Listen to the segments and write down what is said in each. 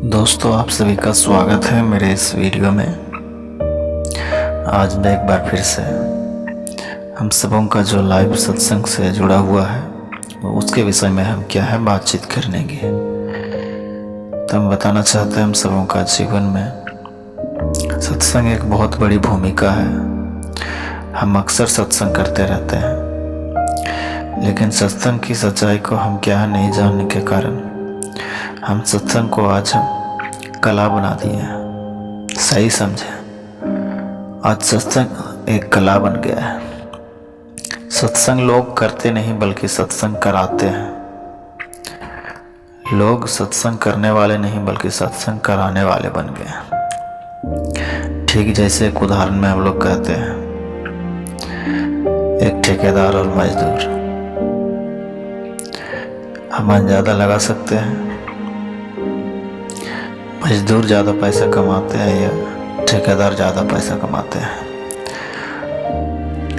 दोस्तों, आप सभी का स्वागत है मेरे इस वीडियो में। आज मैं एक बार फिर से हम सबों का जो लाइव सत्संग से जुड़ा हुआ है उसके विषय में हम क्या है बातचीत करेंगे। तो हम बताना चाहते हैं हम सबों का जीवन में सत्संग एक बहुत बड़ी भूमिका है। हम अक्सर सत्संग करते रहते हैं, लेकिन सत्संग की सच्चाई को हम क्या है नहीं जानने के कारण हम सत्संग को आज कला बना दिए हैं। सही समझे, आज सत्संग एक कला बन गया है। सत्संग लोग करते नहीं बल्कि सत्संग कराते हैं। लोग सत्संग करने वाले नहीं बल्कि सत्संग कराने वाले बन गए हैं। ठीक जैसे एक उदाहरण में हम लोग कहते हैं, एक ठेकेदार और मजदूर। हम ज़्यादा लगा सकते हैं, मजदूर ज़्यादा पैसा कमाते हैं या ठेकेदार ज़्यादा पैसा कमाते हैं।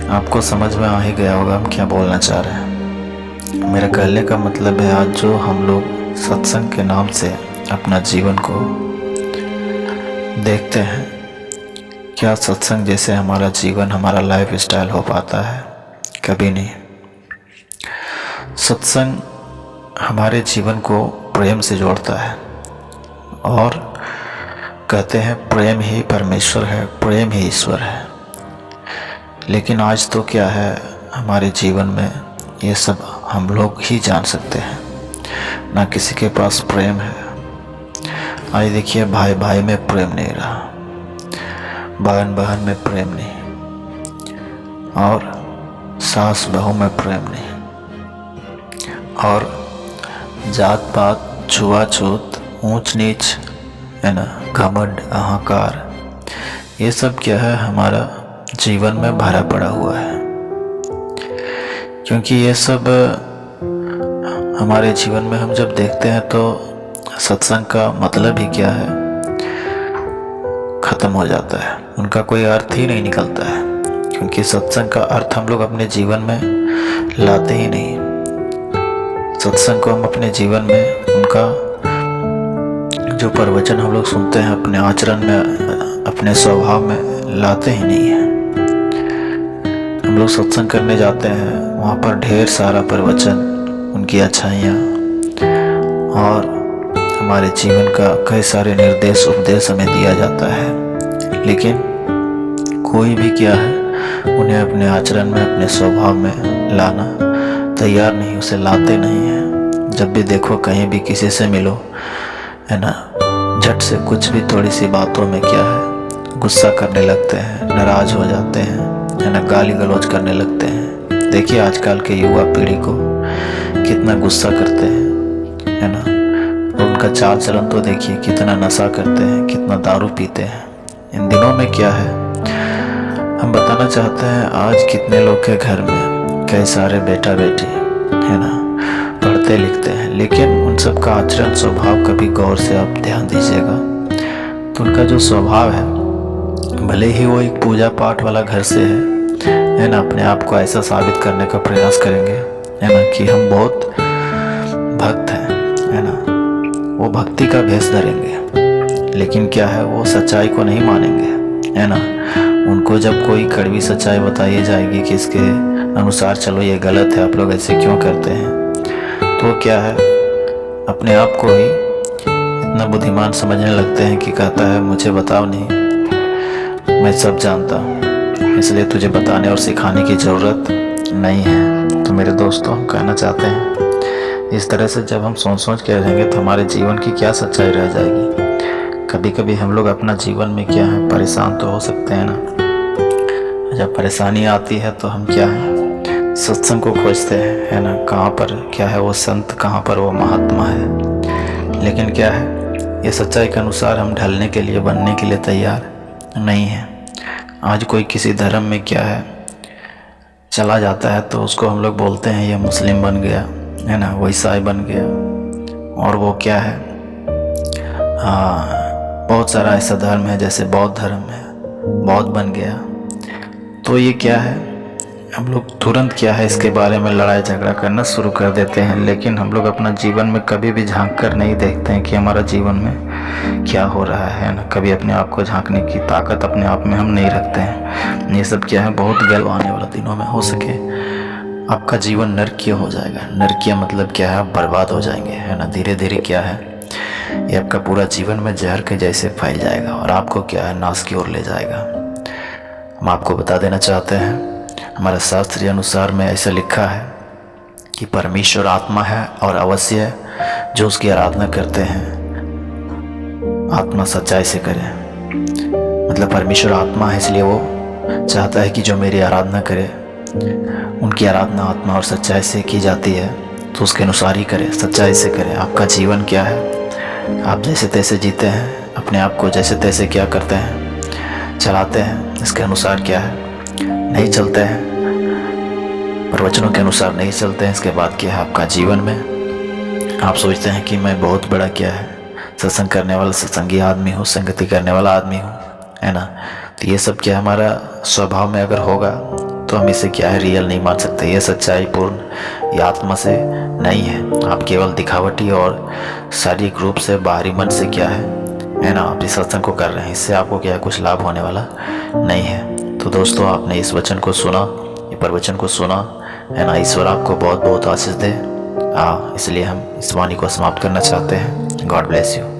आपको समझ में आ ही गया होगा हम क्या बोलना चाह रहे हैं। मेरा कहने का मतलब है, आज जो हम लोग सत्संग के नाम से अपना जीवन को देखते हैं, क्या सत्संग जैसे हमारा जीवन हमारा लाइफ स्टाइल हो पाता है? कभी नहीं। सत्संग हमारे जीवन को प्रेम से जोड़ता है और कहते हैं प्रेम ही परमेश्वर है, प्रेम ही ईश्वर है। लेकिन आज तो क्या है, हमारे जीवन में ये सब हम लोग ही जान सकते हैं, ना किसी के पास प्रेम है। आज देखिए, भाई भाई में प्रेम नहीं रहा, बहन बहन में प्रेम नहीं, और सास बहू में प्रेम नहीं, और जात पात, छुआछूत, ऊंच नीच है ना, घमंड, अहंकार, ये सब क्या है हमारा जीवन में भरा पड़ा हुआ है। क्योंकि ये सब हमारे जीवन में हम जब देखते हैं तो सत्संग का मतलब ही क्या है खत्म हो जाता है, उनका कोई अर्थ ही नहीं निकलता है। क्योंकि सत्संग का अर्थ हम लोग अपने जीवन में लाते ही नहीं। सत्संग को हम अपने जीवन में उनका जो प्रवचन हम लोग सुनते हैं अपने आचरण में, अपने स्वभाव में लाते ही नहीं है। हम लोग सत्संग करने जाते हैं, वहाँ पर ढेर सारा प्रवचन, उनकी अच्छाइयाँ और हमारे जीवन का कई सारे निर्देश उपदेश हमें दिया जाता है, लेकिन कोई भी क्या है उन्हें अपने आचरण में, अपने स्वभाव में लाना तैयार नहीं, उसे लाते नहीं है। जब भी देखो, कहीं भी किसी से मिलो है ना, झट से कुछ भी थोड़ी सी बातों में क्या है गुस्सा करने लगते हैं, नाराज हो जाते हैं है ना, गाली गलौज करने लगते हैं। देखिए आजकल के युवा पीढ़ी को कितना गुस्सा करते हैं है ना, और उनका चाल चलन तो देखिए, कितना नशा करते हैं, कितना दारू पीते हैं। इन दिनों में क्या है, हम बताना चाहते हैं आज कितने लोग के घर में कई सारे बेटा बेटी है ना, पढ़ते लिखते हैं, लेकिन उन सब का आचरण स्वभाव कभी गौर से आप ध्यान दीजिएगा तो उनका जो स्वभाव है, भले ही वो एक पूजा पाठ वाला घर से है ना, अपने आप को ऐसा साबित करने का प्रयास करेंगे है ना कि हम बहुत भक्त हैं है ना, वो भक्ति का भेष धरेंगे, लेकिन क्या है वो सच्चाई को नहीं मानेंगे है ना। उनको जब कोई कड़वी सच्चाई बताई जाएगी कि इसके अनुसार चलो ये गलत है, आप लोग ऐसे क्यों करते हैं, तो क्या है अपने आप को ही इतना बुद्धिमान समझने लगते हैं कि कहता है मुझे बताओ नहीं, मैं सब जानता हूँ, इसलिए तुझे बताने और सिखाने की ज़रूरत नहीं है। तो मेरे दोस्तों, हम कहना चाहते हैं इस तरह से जब हम सोच सोच के रहेंगे तो हमारे जीवन की क्या सच्चाई रह जाएगी। कभी कभी हम लोग अपना जीवन में क्या है परेशान तो हो सकते हैं ना। जब परेशानी आती है तो हम क्या है सत्संग को खोजते हैं है ना, कहाँ पर क्या है वो संत, कहाँ पर वो महात्मा है। लेकिन क्या है, ये सच्चाई के अनुसार हम ढलने के लिए, बनने के लिए तैयार नहीं है। आज कोई किसी धर्म में क्या है चला जाता है तो उसको हम लोग बोलते हैं ये मुस्लिम बन गया है ना, वो ईसाई बन गया, और वो क्या है बहुत सारा ऐसा धर्म है, जैसे बौद्ध धर्म है, बौद्ध बन गया। तो ये क्या है, हम लोग तुरंत क्या है इसके बारे में लड़ाई झगड़ा करना शुरू कर देते हैं, लेकिन हम लोग अपना जीवन में कभी भी झांक कर नहीं देखते हैं कि हमारा जीवन में क्या हो रहा है ना। कभी अपने आप को झांकने की ताकत अपने आप में हम नहीं रखते हैं। ये सब क्या है, बहुत गलत आने वाले दिनों में हो सके आपका जीवन नरकीय हो जाएगा। नरकीय मतलब क्या है, आप बर्बाद हो जाएंगे, है ना। धीरे धीरे क्या है, ये आपका पूरा जीवन में जहर के जैसे फैल जाएगा और आपको क्या है, नाश की ओर ले जाएगा। हम आपको बता देना चाहते हैं, हमारे शास्त्रीय अनुसार में ऐसा लिखा है कि परमेश्वर आत्मा है और अवश्य जो उसकी आराधना करते हैं आत्मा सच्चाई से करें। मतलब परमेश्वर आत्मा है, इसलिए वो चाहता है कि जो मेरी आराधना करे, उनकी आराधना आत्मा और सच्चाई से की जाती है तो उसके अनुसार ही करें, सच्चाई से करें। आपका जीवन क्या है, आप जैसे तैसे जीते हैं, अपने आप को जैसे तैसे क्या करते हैं, चलाते हैं, इसके अनुसार क्या है, नहीं चलते हैं, प्रवचनों के अनुसार नहीं चलते हैं। इसके बाद क्या है, आपका जीवन में आप सोचते हैं कि मैं बहुत बड़ा क्या है, सत्संग करने वाला सत्संगी आदमी हूँ, संगति करने वाला आदमी हूँ, है ना। तो ये सब क्या हमारा स्वभाव में अगर होगा तो हम इसे क्या है, रियल नहीं मान सकते। ये सच्चाई पूर्ण, ये आत्मा से नहीं है। आप केवल दिखावटी और शारीरिक रूप से, बाहरी मन से क्या है ना, आप इस सत्संग को कर रहे हैं। इससे आपको क्या है, कुछ लाभ होने वाला नहीं है। तो दोस्तों, आपने इस वचन को सुना, ये प्रवचन को सुना, है ना। ईश्वर आपको बहुत बहुत आशीष दे। इसलिए हम इस वाणी को समाप्त करना चाहते हैं। God bless you.